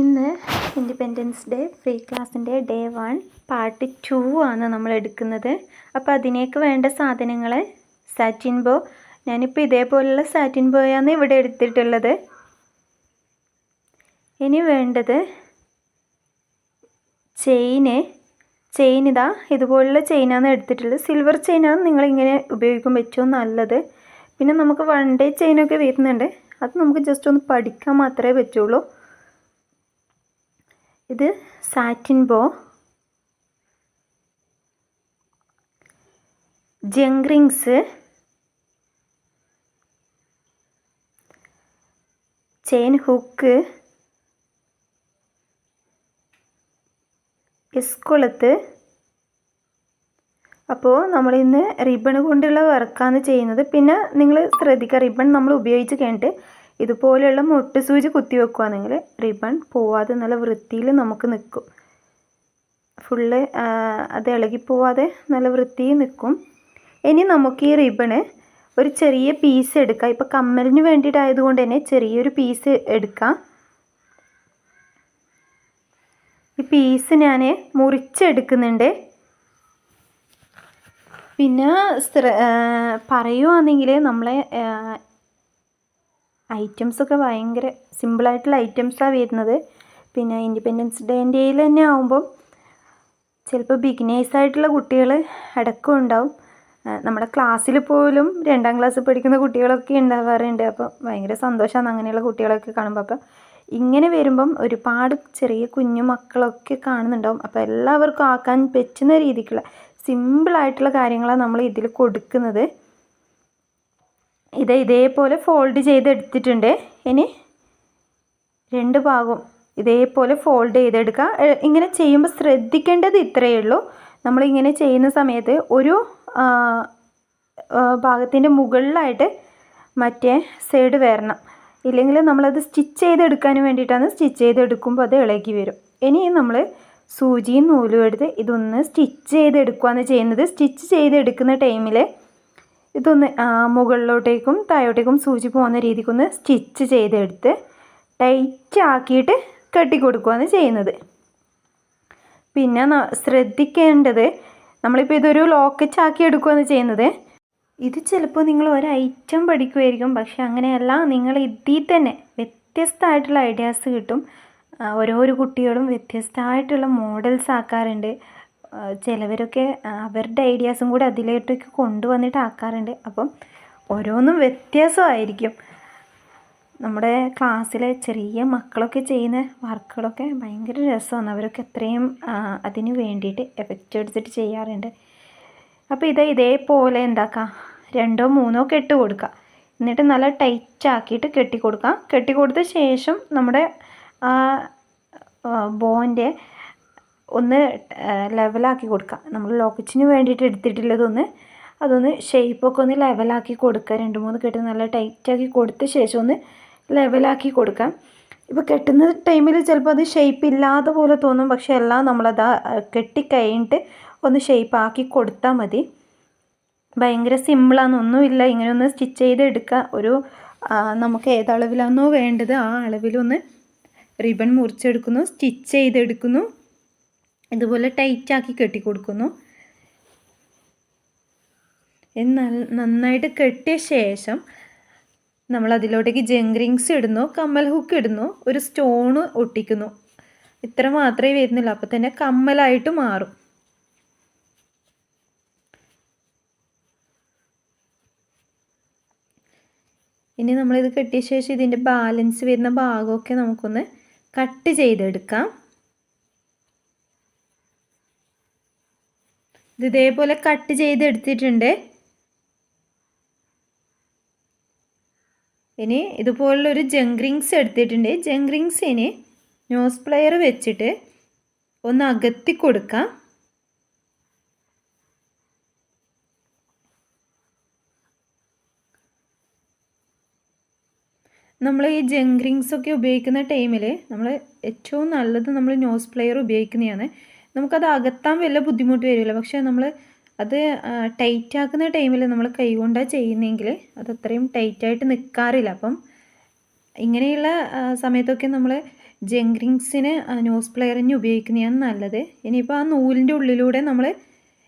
ഇന്ന് independence day free ക്ലാസ്സിൻ്റെ day 1 part 2 ആണ് നമ്മൾ എടുക്കുന്നത്. അപ്പോൾ അതിനേക്ക് വേണ്ട സാധനങ്ങൾ സാറ്റിൻ ബോ. ഞാനിപ്പോൾ ഇതേപോലുള്ള സാറ്റിൻ ബോയാണ് ഇവിടെ എടുത്തിട്ടുള്ളത്. ഇനി വേണ്ടത് ചെയിൻ ഇതാ ഇതുപോലുള്ള ചെയിനാണ് എടുത്തിട്ടുള്ളത്. സിൽവർ ചെയിനാണ് നിങ്ങളിങ്ങനെ ഉപയോഗിക്കാൻ ഏറ്റവും നല്ലത്. പിന്നെ നമുക്ക് 1 ഡേ ചെയിനൊക്കെ വരുന്നുണ്ട്, അത് നമുക്ക് ജസ്റ്റ് ഒന്ന് പഠിക്കാൻ മാത്രമേ പറ്റുള്ളൂ. ഇത് സാറ്റിൻ ബോ, ജംഗ് റിങ്സ്, ചെയിൻ ഹുക്ക്, എസ്കുളത്ത്. അപ്പോൾ നമ്മളിന്ന് റിബൺ കൊണ്ടുള്ള വർക്കാണ് ചെയ്യുന്നത്. പിന്നെ നിങ്ങൾ ശ്രദ്ധിക്കുക, റിബൺ നമ്മൾ ഉപയോഗിച്ച് കഴിഞ്ഞിട്ട് ഇതുപോലെയുള്ള മൊട്ട് സൂചി കുത്തി വെക്കുകയാണെങ്കിൽ റിബൺ പോവാതെ നല്ല വൃത്തിയിൽ നമുക്ക് നിൽക്കും. ഫുള്ള് അത് ഇളകിപ്പോവാതെ നല്ല വൃത്തിയിൽ നിൽക്കും. ഇനി നമുക്ക് ഈ റിബണ് ഒരു ചെറിയ പീസ് എടുക്കാം. ഇപ്പോൾ കമ്മലിന് വേണ്ടിയിട്ടായതുകൊണ്ട് തന്നെ ചെറിയൊരു പീസ് എടുക്കാം. ഈ പീസ് ഞാൻ മുറിച്ചെടുക്കുന്നുണ്ട്. പിന്നെ പറയുകയാണെങ്കിൽ നമ്മളെ ഐറ്റംസൊക്കെ ഭയങ്കര സിമ്പിളായിട്ടുള്ള ഐറ്റംസാണ് വരുന്നത്. പിന്നെ ഇൻഡിപെൻഡൻസ് ഡേയിൽ തന്നെ ആകുമ്പം ചിലപ്പോൾ ബിഗിനേഴ്സായിട്ടുള്ള കുട്ടികൾ അടക്കം ഉണ്ടാവും. നമ്മുടെ ക്ലാസ്സിൽ പോലും 2ാം ക്ലാസ്സിൽ പഠിക്കുന്ന കുട്ടികളൊക്കെ ഉണ്ടാവാറുണ്ട്. അപ്പോൾ ഭയങ്കര സന്തോഷമാണ് അങ്ങനെയുള്ള കുട്ടികളൊക്കെ കാണുമ്പോൾ. അപ്പോൾ ഇങ്ങനെ വരുമ്പം ഒരുപാട് ചെറിയ കുഞ്ഞു മക്കളൊക്കെ കാണുന്നുണ്ടാവും. അപ്പോൾ എല്ലാവർക്കും ആക്കാൻ പറ്റുന്ന രീതിക്കുള്ള സിമ്പിളായിട്ടുള്ള കാര്യങ്ങളാണ് നമ്മൾ ഇതിൽ കൊടുക്കുന്നത്. ഇതേപോലെ ഫോൾഡ് ചെയ്തെടുത്തിട്ടുണ്ട്. ഇനി 2 ഭാഗവും ഇതേപോലെ ഫോൾഡ് ചെയ്തെടുക്കുക. ഇങ്ങനെ ചെയ്യുമ്പോൾ ശ്രദ്ധിക്കേണ്ടത് ഇത്രയേ ഉള്ളൂ. നമ്മളിങ്ങനെ ചെയ്യുന്ന സമയത്ത് ഒരു ഭാഗത്തിൻ്റെ മുകളിലായിട്ട് മറ്റേ സൈഡ് വരണം. ഇല്ലെങ്കിൽ നമ്മളത് സ്റ്റിച്ച് ചെയ്തെടുക്കാൻ വേണ്ടിയിട്ടാണ്. സ്റ്റിച്ച് ചെയ്തെടുക്കുമ്പോൾ അത് ഇളകി വരും. ഇനി നമ്മൾ സൂചിയും നൂലും എടുത്ത് ഇതൊന്ന് സ്റ്റിച്ച് ചെയ്തെടുക്കുകയാണ് ചെയ്യുന്നത്. സ്റ്റിച്ച് ചെയ്തെടുക്കുന്ന ടൈമിൽ ഇതൊന്ന് മുകളിലോട്ടേക്കും താഴോട്ടേക്കും സൂചി പോകുന്ന രീതിക്കൊന്ന് സ്റ്റിച്ച് ചെയ്തെടുത്ത് ടൈറ്റ് ആക്കിയിട്ട് കെട്ടിക്കൊടുക്കുകയാണ് ചെയ്യുന്നത്. പിന്നെ ശ്രദ്ധിക്കേണ്ടത്, നമ്മളിപ്പോൾ ഇതൊരു ലോക്കറ്റ് ആക്കി എടുക്കുകയാണ് ചെയ്യുന്നത്. ഇത് ചിലപ്പോൾ നിങ്ങൾ ഒരു ഐറ്റം പഠിക്കുമായിരിക്കും, പക്ഷെ അങ്ങനെയല്ല. നിങ്ങൾ ഇതിൽ തന്നെ വ്യത്യസ്തമായിട്ടുള്ള ഐഡിയാസ് കിട്ടും. ഓരോരോ കുട്ടികളും വ്യത്യസ്തമായിട്ടുള്ള മോഡൽസ് ആക്കാറുണ്ട്. ചിലവരൊക്കെ അവരുടെ ഐഡിയാസും കൂടി അതിലേട്ടൊക്കെ കൊണ്ടുവന്നിട്ട് ആക്കാറുണ്ട്. അപ്പം ഓരോന്നും വ്യത്യാസമായിരിക്കും. നമ്മുടെ ക്ലാസ്സിലെ ചെറിയ മക്കളൊക്കെ ചെയ്യുന്ന വർക്കുകളൊക്കെ ഭയങ്കര രസമാണ്. അവരൊക്കെ എത്രയും അതിന് വേണ്ടിയിട്ട് എഫക്റ്റ് എടുത്തിട്ട് ചെയ്യാറുണ്ട്. അപ്പോൾ ഇതേപോലെ എന്താക്കാം, 2ഓ 3ഓ കെട്ട് കൊടുക്കുക. എന്നിട്ട് നല്ല ടൈറ്റ് ആക്കിയിട്ട് കെട്ടിക്കൊടുക്കാം. കെട്ടിക്കൊടുത്ത ശേഷം നമ്മുടെ ബോൻ്റെ ഒന്ന് ലെവലാക്കി കൊടുക്കുക. നമ്മൾ ലോക്കറ്റിന് വേണ്ടിയിട്ട് എടുത്തിട്ടുള്ളതൊന്ന് അതൊന്ന് ഷേപ്പൊക്കെ ഒന്ന് ലെവലാക്കി കൊടുക്കുക. 2-3 കെട്ട് നല്ല ടൈറ്റാക്കി കൊടുത്ത ശേഷം ഒന്ന് ലെവലാക്കി കൊടുക്കാം. ഇപ്പോൾ കെട്ടുന്ന ടൈമിൽ ചിലപ്പോൾ അത് ഷേപ്പ് ഇല്ലാത്ത പോലെ തോന്നും, പക്ഷേ എല്ലാം നമ്മളത് കെട്ടിക്കഴിഞ്ഞിട്ട് ഒന്ന് ഷേപ്പാക്കി കൊടുത്താൽ മതി. ഭയങ്കര സിമ്പിളാണെന്നൊന്നുമില്ല. ഇങ്ങനെ ഒന്ന് സ്റ്റിച്ച് ചെയ്തെടുക്കുക. നമുക്ക് ഏതളവിലാണോ വേണ്ടത് ആ അളവിലൊന്ന് റിബൺ മുറിച്ചെടുക്കുന്നു, സ്റ്റിച്ച് ചെയ്തെടുക്കുന്നു, ഇതുപോലെ ടൈറ്റാക്കി കെട്ടിക്കൊടുക്കുന്നു. നന്നായിട്ട് കെട്ടിയ ശേഷം നമ്മൾ അതിലോട്ടേക്ക് ജംഗ് റിങ്സ് ഇടുന്നു, കമ്മൽ ഹുക്ക് ഇടുന്നു, ഒരു സ്റ്റോണ് ഒട്ടിക്കുന്നു. ഇത്ര മാത്രമേ വരുന്നില്ല, അപ്പോൾ തന്നെ കമ്മലായിട്ട് മാറും. ഇനി നമ്മളിത് കെട്ടിയ ശേഷം ഇതിൻ്റെ ബാലൻസ് വരുന്ന ഭാഗമൊക്കെ നമുക്കൊന്ന് കട്ട് ചെയ്തെടുക്കാം. ഇതേപോലെ കട്ട് ചെയ്തെടുത്തിട്ടുണ്ട്. ഇനി ഇതുപോലുള്ളൊരു ജംഗ് റിങ്സ് എടുത്തിട്ടുണ്ട്. ജംഗ് റിങ്സ് ഇനി നോസ് പ്ലെയർ വെച്ചിട്ട് ഒന്ന് അകത്തി കൊടുക്കാം. നമ്മൾ ഈ ജംഗ് റിങ്സൊക്കെ ഉപയോഗിക്കുന്ന ടൈമിൽ നമ്മൾ ഏറ്റവും നല്ലത് നമ്മൾ നോസ് പ്ലെയർ ഉപയോഗിക്കുന്നതാണ്. നമുക്കത് അകത്താൻ വല്ല ബുദ്ധിമുട്ട് വരില്ല. പക്ഷേ നമ്മൾ അത് ടൈറ്റ് ആക്കുന്ന ടൈമിൽ നമ്മൾ കൈ കൊണ്ടാണ് ചെയ്യുന്നതെങ്കിൽ അത് അത്രയും ടൈറ്റായിട്ട് നിൽക്കാറില്ല. അപ്പം ഇങ്ങനെയുള്ള സമയത്തൊക്കെ നമ്മൾ ജംഗ്രിങ്സിന് നോസ് പ്ലെയറിന് ഉപയോഗിക്കുന്നതാണ് നല്ലത്. ഇനിയിപ്പോൾ ആ നൂലിൻ്റെ ഉള്ളിലൂടെ നമ്മൾ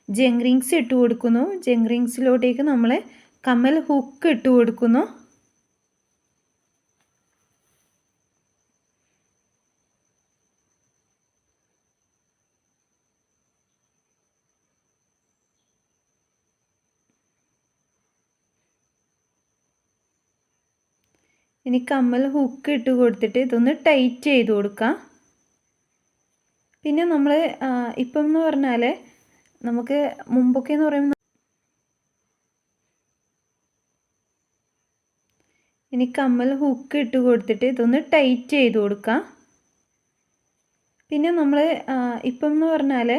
ജംഗ്രിങ്സ് ഇട്ട് കൊടുക്കുന്നു. ജംഗ്രിങ്സിലോട്ടേക്ക് നമ്മൾ കമ്മൽ ഹുക്ക് ഇട്ട് കൊടുക്കുന്നു. ഇനി കമ്മൽ ഹുക്ക് ഇട്ട് കൊടുത്തിട്ട് ഇതൊന്ന് ടൈറ്റ് ചെയ്ത് കൊടുക്കാം. പിന്നെ നമ്മൾ ഇപ്പം എന്ന് പറഞ്ഞാൽ നമുക്ക് മുമ്പൊക്കെ എന്ന് പറയുമ്പോൾ ഇനി കമ്മൽ ഹുക്ക് ഇട്ട് കൊടുത്തിട്ട് ഇതൊന്ന് ടൈറ്റ് ചെയ്ത് കൊടുക്കാം. പിന്നെ നമ്മൾ ഇപ്പം എന്ന് പറഞ്ഞാൽ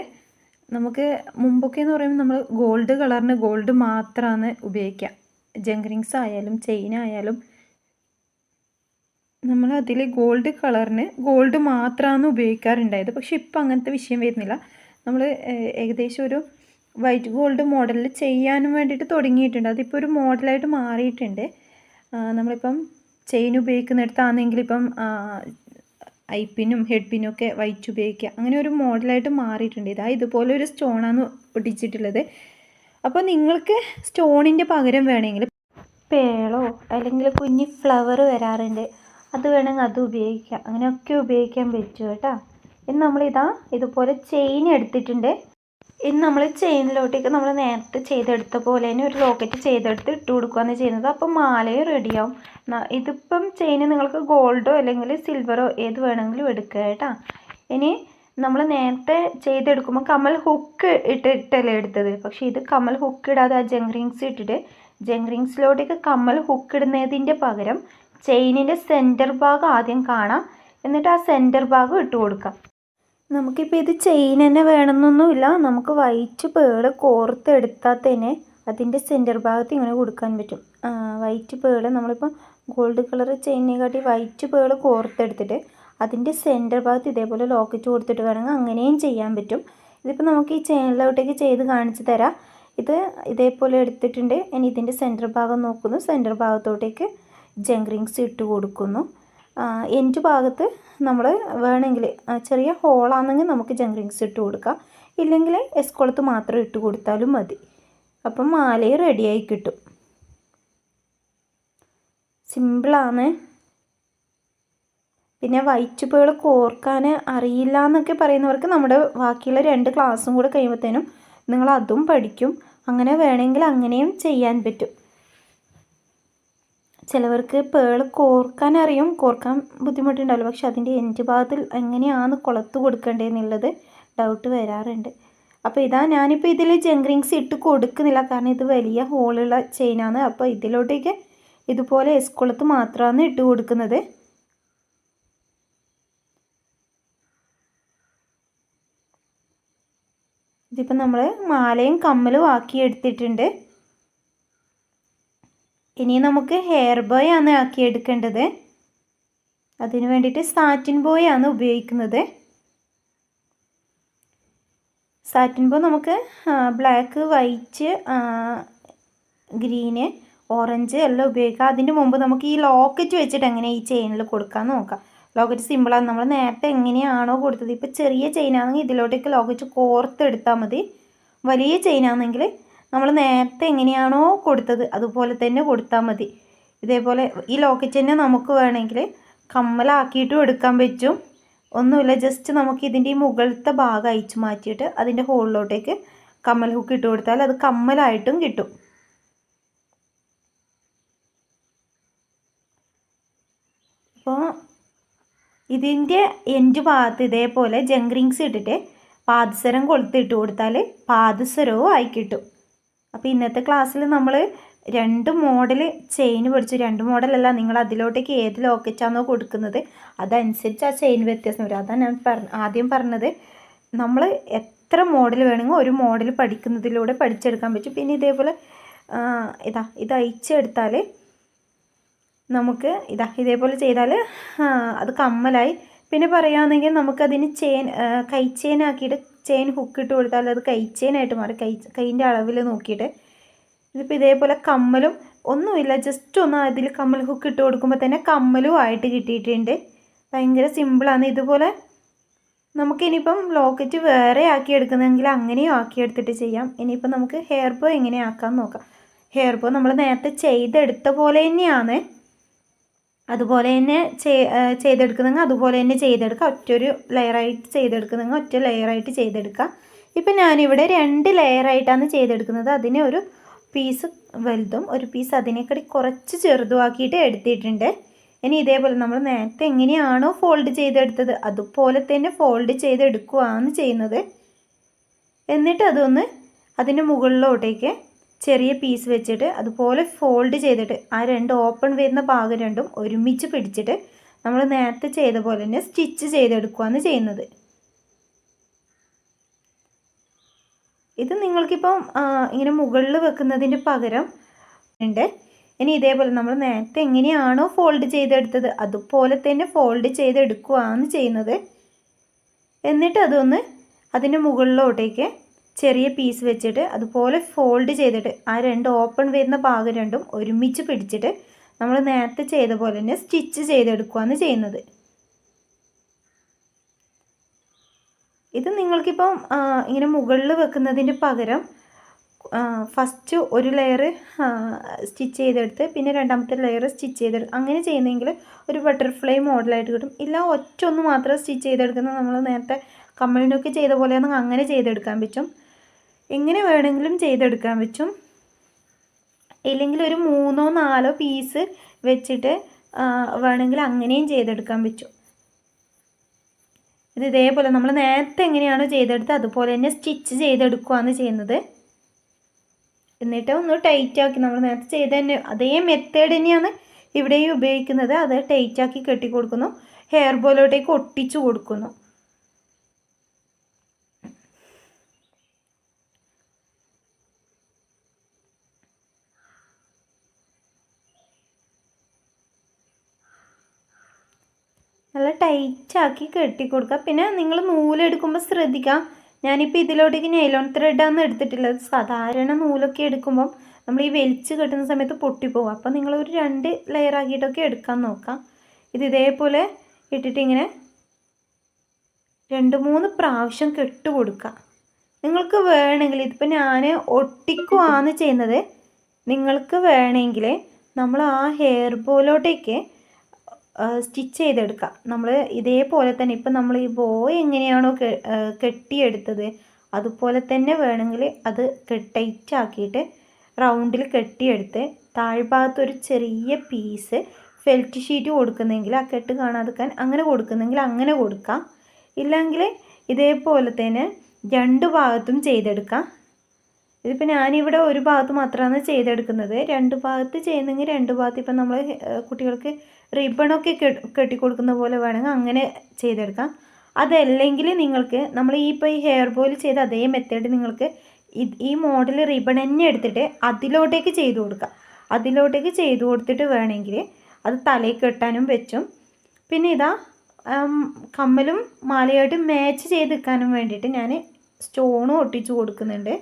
നമുക്ക് മുമ്പൊക്കെ എന്ന് പറയുമ്പോൾ നമ്മൾ ഗോൾഡ് കളറിന് ഗോൾഡ് മാത്രമാണ് ഉപയോഗിക്കുക. ജംഗ്രിങ്സ് ആയാലും ചെയിൻ ആയാലും നമ്മൾ അതിൽ ഗോൾഡ് കളറിന് ഗോൾഡ് മാത്രമാണ് ഉപയോഗിക്കാറുണ്ടായത്. പക്ഷെ ഇപ്പം അങ്ങനത്തെ വിഷയം വരുന്നില്ല. നമ്മൾ ഏകദേശം ഒരു വൈറ്റ് ഗോൾഡ് മോഡലിൽ ചെയ്യാനും വേണ്ടിയിട്ട് തുടങ്ങിയിട്ടുണ്ട്. അതിപ്പോൾ ഒരു മോഡലായിട്ട് മാറിയിട്ടുണ്ട്. നമ്മളിപ്പം ചെയിൻ ഉപയോഗിക്കുന്നിടത്താണെങ്കിൽ ഇപ്പം ഐ പിന്നും ഹെഡ് പിന്നും ഒക്കെ വൈറ്റ് ഉപയോഗിക്കുക, അങ്ങനെ ഒരു മോഡലായിട്ട് മാറിയിട്ടുണ്ട്. ഇതുപോലെ ഒരു സ്റ്റോണാണ് ഒട്ടിച്ചിട്ടുള്ളത്. അപ്പോൾ നിങ്ങൾക്ക് സ്റ്റോണിൻ്റെ പകരം വേണമെങ്കിൽ പേളോ അല്ലെങ്കിൽ കുഞ്ഞി ഫ്ലവർ വരാറുണ്ട്, അത് വേണമെങ്കിൽ അത് ഉപയോഗിക്കാം. അങ്ങനെയൊക്കെ ഉപയോഗിക്കാൻ പറ്റും കേട്ടോ. ഇനി ഇതുപോലെ ചെയിൻ എടുത്തിട്ടുണ്ട്. ഇനി നമ്മൾ ചെയിനിലോട്ടേക്ക് നമ്മൾ നേരത്തെ ചെയ്തെടുത്ത പോലെ തന്നെ ഒരു ലോക്കറ്റ് ചെയ്തെടുത്ത് ഇട്ട് കൊടുക്കുകയാണ് ചെയ്യുന്നത്. അപ്പം മാലയും റെഡിയാവും. ഇതിപ്പം ചെയിൻ നിങ്ങൾക്ക് ഗോൾഡോ അല്ലെങ്കിൽ സിൽവറോ ഏത് വേണമെങ്കിലും എടുക്കുക കേട്ടോ. ഇനി നമ്മൾ നേരത്തെ ചെയ്തെടുക്കുമ്പോൾ കമ്മൽ ഹുക്ക് ഇട്ടിട്ടല്ലേ എടുത്തത്. പക്ഷേ ഇത് കമ്മൽ ഹുക്ക് ഇടാതെ ആ ജംഗ്രിങ്സ് ഇട്ടിട്ട് ജംഗ്രിങ്സിലോട്ടേക്ക് കമ്മൽ ഹുക്ക് ഇടുന്നതിൻ്റെ പകരം ചെയിനിൻ്റെ സെൻറ്റർ ഭാഗം ആദ്യം കാണാം, എന്നിട്ട് ആ സെൻറ്റർ ഭാഗം ഇട്ട് കൊടുക്കാം. നമുക്കിപ്പോൾ ഇത് ചെയിൻ തന്നെ വേണമെന്നൊന്നുമില്ല. നമുക്ക് വൈറ്റ് പേള് കോർത്തെടുത്താൽ തന്നെ അതിൻ്റെ സെൻറ്റർ ഭാഗത്ത് ഇങ്ങനെ കൊടുക്കാൻ പറ്റും. വൈറ്റ് പേള് നമ്മളിപ്പോൾ ഗോൾഡ് കളർ ചെയിനിനെക്കാട്ടി വൈറ്റ് പേള് കോർത്തെടുത്തിട്ട് അതിൻ്റെ സെൻറ്റർ ഭാഗത്ത് ഇതേപോലെ ലോക്കറ്റ് കൊടുത്തിട്ട് വേണമെങ്കിൽ അങ്ങനെയും ചെയ്യാൻ പറ്റും. ഇതിപ്പോൾ നമുക്ക് ഈ ചെയിനിലോട്ടേക്ക് ചെയ്ത് കാണിച്ചു തരാം. ഇത് ഇതേപോലെ എടുത്തിട്ടുണ്ട്. ഇനി ഇതിൻ്റെ സെൻറ്റർ ഭാഗം നോക്കുന്നു. സെൻറ്റർ ഭാഗത്തോട്ടേക്ക് ജംഗ്രിങ്സ് ഇട്ട് കൊടുക്കുന്നു. എൻഡ് ഭാഗത്ത് നമ്മൾ വേണമെങ്കിൽ ചെറിയ ഹോളാണെങ്കിൽ നമുക്ക് ജംഗ്രിങ്സ് ഇട്ട് കൊടുക്കാം, ഇല്ലെങ്കിൽ എസ്കൊളുത്ത് മാത്രം ഇട്ട് കൊടുത്താലും മതി. അപ്പം മാലയും റെഡിയായി കിട്ടും. സിമ്പിളാണ്. പിന്നെ വൈറ്റ് പേള് കോർക്കാൻ അറിയില്ല എന്നൊക്കെ പറയുന്നവർക്ക് നമ്മുടെ ബാക്കിയുള്ള 2 ക്ലാസ്സും കൂടെ കഴിയുമ്പോഴത്തേനും നിങ്ങൾ അതും പഠിക്കും. അങ്ങനെ വേണമെങ്കിൽ അങ്ങനെയും ചെയ്യാൻ പറ്റും. ചിലവർക്ക് പേള് കോർക്കാൻ അറിയും, കോർക്കാൻ ബുദ്ധിമുട്ടുണ്ടാവില്ല. പക്ഷെ അതിൻ്റെ എൻഡ് ഭാഗത്തിൽ എങ്ങനെയാണ് കൊളുത്ത് കൊടുക്കേണ്ടതെന്നുള്ളത് ഡൗട്ട് വരാറുണ്ട്. അപ്പോൾ ഞാനിപ്പോൾ ഇതിൽ ജംഗ്രിങ്സ് ഇട്ട് കൊടുക്കുന്നില്ല, കാരണം ഇത് വലിയ ഹോളുള്ള ചെയിനാണ്. അപ്പോൾ ഇതിലോട്ടേക്ക് ഇതുപോലെ എസ്കൊളുത്ത് മാത്രമാണ് ഇട്ട് കൊടുക്കുന്നത്. ഇതിപ്പോൾ നമ്മൾ മാലയും കമ്മലും ആക്കി എടുത്തിട്ടുണ്ട്. ഇനി നമുക്ക് ഹെയർ ബോയ് ആണ് ആക്കിയെടുക്കേണ്ടത്. അതിന് വേണ്ടിയിട്ട് സാറ്റിൻ ബോയ് ആണ് ഉപയോഗിക്കുന്നത്. സാറ്റിൻ ബോ നമുക്ക് ബ്ലാക്ക്, വൈറ്റ്, ഗ്രീന്, ഓറഞ്ച് എല്ലാം ഉപയോഗിക്കാം. അതിൻ്റെ മുമ്പ് നമുക്ക് ഈ ലോക്കറ്റ് വെച്ചിട്ട് എങ്ങനെ ഈ ചെയിനിൽ കൊടുക്കാൻ നോക്കാം. ലോക്കറ്റ് സിമ്പിളാണ്. നമ്മൾ നേരത്തെ എങ്ങനെയാണോ കൊടുത്തത്, ഇപ്പോൾ ചെറിയ ചെയിനാണെങ്കിൽ ഇതിലോട്ടേക്ക് ലോക്കറ്റ് കോർത്തെടുത്താൽ മതി. വലിയ ചെയിനാണെങ്കിൽ നമ്മൾ നേരത്തെ എങ്ങനെയാണോ കൊടുത്തത് അതുപോലെ തന്നെ കൊടുത്താൽ മതി. ഇതേപോലെ ഈ ലോക്കറ്റ് തന്നെ നമുക്ക് വേണമെങ്കിൽ കമ്മലാക്കിയിട്ടും എടുക്കാൻ പറ്റും. ഒന്നുമില്ല, ജസ്റ്റ് നമുക്ക് ഇതിൻ്റെ ഈ മുകളിലത്തെ ഭാഗം അയച്ചു മാറ്റിയിട്ട് അതിൻ്റെ ഹോളിലോട്ടേക്ക് കമ്മൽ ഹുക്ക് ഇട്ട് കൊടുത്താൽ അത് കമ്മലായിട്ടും കിട്ടും. അപ്പോൾ ഇതിൻ്റെ എൻഡ് ഭാഗത്ത് ഇതേപോലെ ജംഗ്രിങ്സ് ഇട്ടിട്ട് പാദസരം കൊളുത്തിട്ട് കൊടുത്താൽ പാദസരവും ആയി കിട്ടും. അപ്പോൾ ഇന്നത്തെ ക്ലാസ്സിൽ നമ്മൾ 2 മോഡൽ ചെയിൻ പഠിച്ചു. 2 മോഡലല്ല, നിങ്ങൾ അതിലോട്ടേക്ക് ഏത് ലോക്കറ്റാണോ കൊടുക്കുന്നത് അതനുസരിച്ച് ആ ചെയിൻ വ്യത്യാസം വരും. അതാണ് ഞാൻ ആദ്യം പറഞ്ഞത്. നമ്മൾ എത്ര മോഡൽ വേണമെങ്കിൽ ഒരു മോഡൽ പഠിക്കുന്നതിലൂടെ പഠിച്ചെടുക്കാൻ പറ്റും. പിന്നെ ഇതേപോലെ ഇത് അയച്ചെടുത്താൽ നമുക്ക് ഇതേപോലെ ചെയ്താൽ അത് കമ്മലായി. പിന്നെ പറയുകയാണെങ്കിൽ നമുക്കതിന് കൈ ചെയിൻ ആക്കിയിട്ട് ചെയിൻ ഹുക്ക് ഇട്ട് കൊടുത്താൽ അത് കൈ ചെയിനായിട്ട് മാറി. കൈൻ്റെ അളവിൽ നോക്കിയിട്ട് ഇതിപ്പോൾ ഇതേപോലെ കമ്മലും ഒന്നുമില്ല, ജസ്റ്റ് ഒന്ന് അതിൽ കമ്മൽ ഹുക്ക് ഇട്ട് കൊടുക്കുമ്പോൾ തന്നെ കമ്മലും ആയിട്ട് കിട്ടിയിട്ടുണ്ട്. ഭയങ്കര സിമ്പിളാണ്. ഇതുപോലെ നമുക്കിനിയിപ്പം ലോക്കറ്റ് വേറെ ആക്കി എടുക്കുന്നെങ്കിൽ അങ്ങനെയും ആക്കിയെടുത്തിട്ട് ചെയ്യാം. ഇനിയിപ്പം നമുക്ക് ഹെയർ ബോ എങ്ങനെ ആക്കാമെന്ന് നോക്കാം. ഹെയർ ബോ നമ്മൾ നേരത്തെ ചെയ്തെടുത്ത പോലെ തന്നെയാണ്. അതുപോലെ തന്നെ ചെയ്തെടുക്കുന്നെങ്കിൽ അതുപോലെ തന്നെ ചെയ്തെടുക്കുക. ഒറ്റൊരു ലെയറായിട്ട് ചെയ്തെടുക്കുന്നെങ്കിൽ ഒറ്റ ലെയറായിട്ട് ചെയ്തെടുക്കുക. ഇപ്പം ഞാനിവിടെ 2 ലെയറായിട്ടാണ് ചെയ്തെടുക്കുന്നത്. അതിനെ ഒരു പീസ് വലുതും ഒരു പീസ് അതിനേക്കാൾ കുറച്ച് ചെറുതുമാക്കിയിട്ട് എടുത്തിട്ടുണ്ട്. ഇനി ഇതേപോലെ നമ്മൾ നേരത്തെ എങ്ങനെയാണോ ഫോൾഡ് ചെയ്തെടുത്തത് അതുപോലെ തന്നെ ഫോൾഡ് ചെയ്തെടുക്കുകയാണ് ചെയ്യുന്നത്. എന്നിട്ട് അതൊന്ന് അതിൻ്റെ മുകളിലോട്ടേക്ക് ചെറിയ പീസ് വെച്ചിട്ട് അതുപോലെ ഫോൾഡ് ചെയ്തിട്ട് ആ 2 ഓപ്പൺ വരുന്ന ഭാഗം രണ്ടും ഒരുമിച്ച് പിടിച്ചിട്ട് നമ്മൾ നേരത്തെ ചെയ്ത പോലെ തന്നെ സ്റ്റിച്ച് ചെയ്തെടുക്കുകയാണ് ചെയ്യുന്നത്. ഇത് നിങ്ങൾക്കിപ്പം ഇങ്ങനെ മുകളിൽ വെക്കുന്നതിന് പകരം ഉണ്ട്. ഇനി ഇതേപോലെ നമ്മൾ നേരത്തെ എങ്ങനെയാണോ ഫോൾഡ് ചെയ്തെടുത്തത് അതുപോലെ തന്നെ ഫോൾഡ് ചെയ്തെടുക്കുകയാണ് ചെയ്യുന്നത്. എന്നിട്ട് അതൊന്ന് അതിൻ്റെ മുകളിലോട്ടേക്ക് ചെറിയ പീസ് വെച്ചിട്ട് അതുപോലെ ഫോൾഡ് ചെയ്തിട്ട് ആ 2 ഓപ്പൺ വരുന്ന ഭാഗം രണ്ടും ഒരുമിച്ച് പിടിച്ചിട്ട് നമ്മൾ നേരത്തെ ചെയ്ത പോലെ തന്നെ സ്റ്റിച്ച് ചെയ്തെടുക്കുകയാണ് ചെയ്യുന്നത്. ഇത് നിങ്ങൾക്കിപ്പം ഇങ്ങനെ മുകളിൽ വെക്കുന്നതിന് പകരം ഫസ്റ്റ് ഒരു ലെയർ സ്റ്റിച്ച് ചെയ്തെടുത്ത് പിന്നെ രണ്ടാമത്തെ ലെയർ സ്റ്റിച്ച് ചെയ്തെടുത്ത് അങ്ങനെ ചെയ്യുന്നെങ്കിൽ ഒരു ബട്ടർഫ്ലൈ മോഡലായിട്ട് കിട്ടും. ഇല്ല ഒറ്റ ഒന്ന് മാത്രം സ്റ്റിച്ച് ചെയ്തെടുക്കുന്നത് നമ്മൾ നേരത്തെ കമ്മലിനൊക്കെ ചെയ്ത പോലെയാണെങ്കിൽ അങ്ങനെ ചെയ്തെടുക്കാൻ പറ്റും. എങ്ങനെ വേണമെങ്കിലും ചെയ്തെടുക്കാൻ പറ്റും. ഇല്ലെങ്കിൽ ഒരു 3 or 4 പീസ് വെച്ചിട്ട് വേണമെങ്കിൽ അങ്ങനെയും ചെയ്തെടുക്കാൻ പറ്റും. ഇത് ഇതേപോലെ നമ്മൾ നേരത്തെ എങ്ങനെയാണോ ചെയ്തെടുത്തത് അതുപോലെ തന്നെ സ്റ്റിച്ച് ചെയ്തെടുക്കുകയാണ് ചെയ്യുന്നത്. എന്നിട്ട് ഒന്ന് ടൈറ്റാക്കി നമ്മൾ നേരത്തെ ചെയ്ത തന്നെ അതേ മെത്തേഡ് തന്നെയാണ് ഇവിടെയും ഉപയോഗിക്കുന്നത്. അത് ടൈറ്റാക്കി കെട്ടി കൊടുക്കുന്നു, ഹെയർ ബോയിലോട്ടേക്ക് ഒട്ടിച്ചു കൊടുക്കുന്നു. നല്ല ടൈറ്റാക്കി കെട്ടി കൊടുക്കുക. പിന്നെ നിങ്ങൾ നൂലെടുക്കുമ്പോൾ ശ്രദ്ധിക്കുക. ഞാനിപ്പോൾ ഇതിലോട്ടേക്ക് നൈലോൺ ത്രെഡാണ് എടുത്തിട്ടുള്ളത്. സാധാരണ നൂലൊക്കെ എടുക്കുമ്പം നമ്മൾ ഈ വലിച്ച് കെട്ടുന്ന സമയത്ത് പൊട്ടിപ്പോകും. അപ്പോൾ നിങ്ങളൊരു 2 ലെയറാക്കിയിട്ടൊക്കെ എടുക്കാൻ നോക്കാം. ഇത് ഇതേപോലെ ഇട്ടിട്ട് ഇങ്ങനെ 2-3 പ്രാവശ്യം കെട്ട് കൊടുക്കുക. നിങ്ങൾക്ക് വേണമെങ്കിൽ ഇതിപ്പോൾ ഞാൻ ഒട്ടിക്കുവാണ് ചെയ്യുന്നത്. നിങ്ങൾക്ക് വേണമെങ്കിൽ നമ്മൾ ആ ഹെയർ ബോയിലോട്ടേക്ക് സ്റ്റിച്ച് ചെയ്തെടുക്കാം. നമ്മൾ ഇതേപോലെ തന്നെ ഇപ്പം നമ്മൾ ഈ ബോ എങ്ങനെയാണോ കെട്ടിയെടുത്തത് അതുപോലെ തന്നെ വേണമെങ്കിൽ അത് ടൈറ്റാക്കിയിട്ട് റൗണ്ടിൽ കെട്ടിയെടുത്ത് താഴ്ഭാഗത്ത് ഒരു ചെറിയ പീസ് ഫെൽറ്റ് ഷീറ്റ് കൊടുക്കുന്നെങ്കിൽ ആ കെട്ട് കാണാതിരിക്കാൻ അങ്ങനെ കൊടുക്കുന്നെങ്കിൽ അങ്ങനെ കൊടുക്കാം. ഇല്ലെങ്കിൽ ഇതേപോലെ തന്നെ 2 ഭാഗത്തും ചെയ്തെടുക്കാം. ഇതിപ്പോൾ ഞാനിവിടെ ഒരു ഭാഗത്ത് മാത്രമാണ് ചെയ്തെടുക്കുന്നത്. 2 ഭാഗത്ത് ചെയ്യുന്നെങ്കിൽ 2 ഭാഗത്ത് ഇപ്പം നമ്മൾ കുട്ടികൾക്ക് റിബണൊക്കെ കെട്ടിക്കൊടുക്കുന്ന പോലെ വേണമെങ്കിൽ അങ്ങനെ ചെയ്തെടുക്കാം. അതല്ലെങ്കിൽ നിങ്ങൾക്ക് നമ്മൾ ഇപ്പോൾ ഈ ഹെയർ ബോയിൽ ചെയ്ത അതേ മെത്തേഡ് നിങ്ങൾക്ക് ഈ മോഡൽ റിബൺ തന്നെ എടുത്തിട്ട് അതിലോട്ടേക്ക് ചെയ്ത് കൊടുക്കുക. അതിലോട്ടേക്ക് ചെയ്ത് കൊടുത്തിട്ട് വേണമെങ്കിൽ അത് തലയിൽ കെട്ടാനും പറ്റും. പിന്നെ ഇതാ കമ്മലും മാലയായിട്ട് മാച്ച് ചെയ്ത് നിൽക്കാനും വേണ്ടിയിട്ട് ഞാൻ സ്റ്റോണും ഒട്ടിച്ച് കൊടുക്കുന്നുണ്ട്.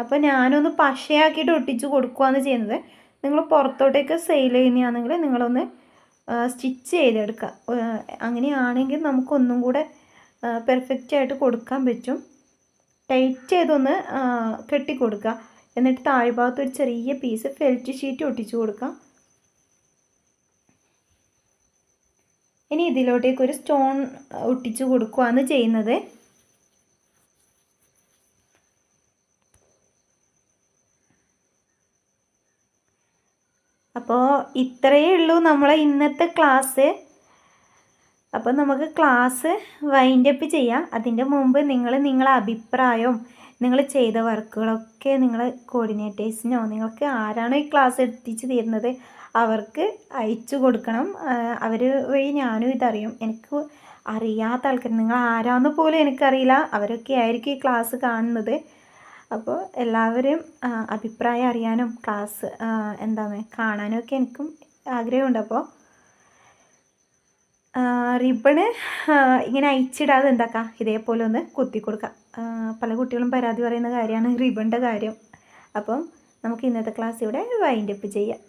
അപ്പോൾ ഞാനൊന്ന് പശയാക്കിയിട്ട് ഒട്ടിച്ച് കൊടുക്കുകയാണ് ചെയ്യുന്നത്. നിങ്ങൾ പുറത്തോട്ടേക്ക് സെയിൽ ചെയ്യുന്നതാണെങ്കിൽ നിങ്ങളൊന്ന് സ്റ്റിച്ച് ചെയ്തെടുക്കുക. അങ്ങനെയാണെങ്കിൽ നമുക്കൊന്നും കൂടെ പെർഫെക്റ്റായിട്ട് കൊടുക്കാൻ പറ്റും. ടൈറ്റ് ചെയ്തൊന്ന് കെട്ടിക്കൊടുക്കുക. എന്നിട്ട് താഴ്ഭാഗത്ത് ഒരു ചെറിയ പീസ് ഫെൽറ്റ് ഷീറ്റ് ഒട്ടിച്ച് കൊടുക്കുക. ഇനി ഇതിലോട്ടേക്ക് ഒരു സ്റ്റോൺ ഒട്ടിച്ച് കൊടുക്കുകയാണ് ചെയ്യുന്നത്. അപ്പോൾ ഇത്രയേ ഉള്ളൂ നമ്മളെ ഇന്നത്തെ ക്ലാസ്. അപ്പോൾ നമുക്ക് ക്ലാസ് വൈൻഡപ്പ് ചെയ്യാം. അതിൻ്റെ മുമ്പ് നിങ്ങളെ അഭിപ്രായവും നിങ്ങൾ ചെയ്ത വർക്കുകളൊക്കെ നിങ്ങൾ കോർഡിനേറ്റേഴ്സിനോ നിങ്ങൾക്ക് ആരാണോ ഈ ക്ലാസ് എത്തിച്ച് തരുന്നത് അവർക്ക് അയച്ചു കൊടുക്കണം. അവർ വഴി ഞാനും ഇതറിയും. എനിക്ക് അറിയാത്ത ആൾക്കാർ നിങ്ങൾ ആരാന്ന് പോലും എനിക്കറിയില്ല. അവരൊക്കെ ആയിരിക്കും ഈ ക്ലാസ് കാണുന്നത്. അപ്പോൾ എല്ലാവരും അഭിപ്രായം അറിയാനും ക്ലാസ് കാണാനും ഒക്കെ എനിക്കും ആഗ്രഹമുണ്ട്. അപ്പോൾ റിബണ് ഇങ്ങനെ അയച്ചിടാതെ എന്താക്കാം ഇതേപോലെ ഒന്ന് കുത്തി കൊടുക്കാം. പല കുട്ടികളും പരാതി പറയുന്ന കാര്യമാണ് റിബണിൻ്റെ കാര്യം. അപ്പം നമുക്ക് ഇന്നത്തെ ക്ലാസ് ഇവിടെ വൈൻഡപ്പ് ചെയ്യാം.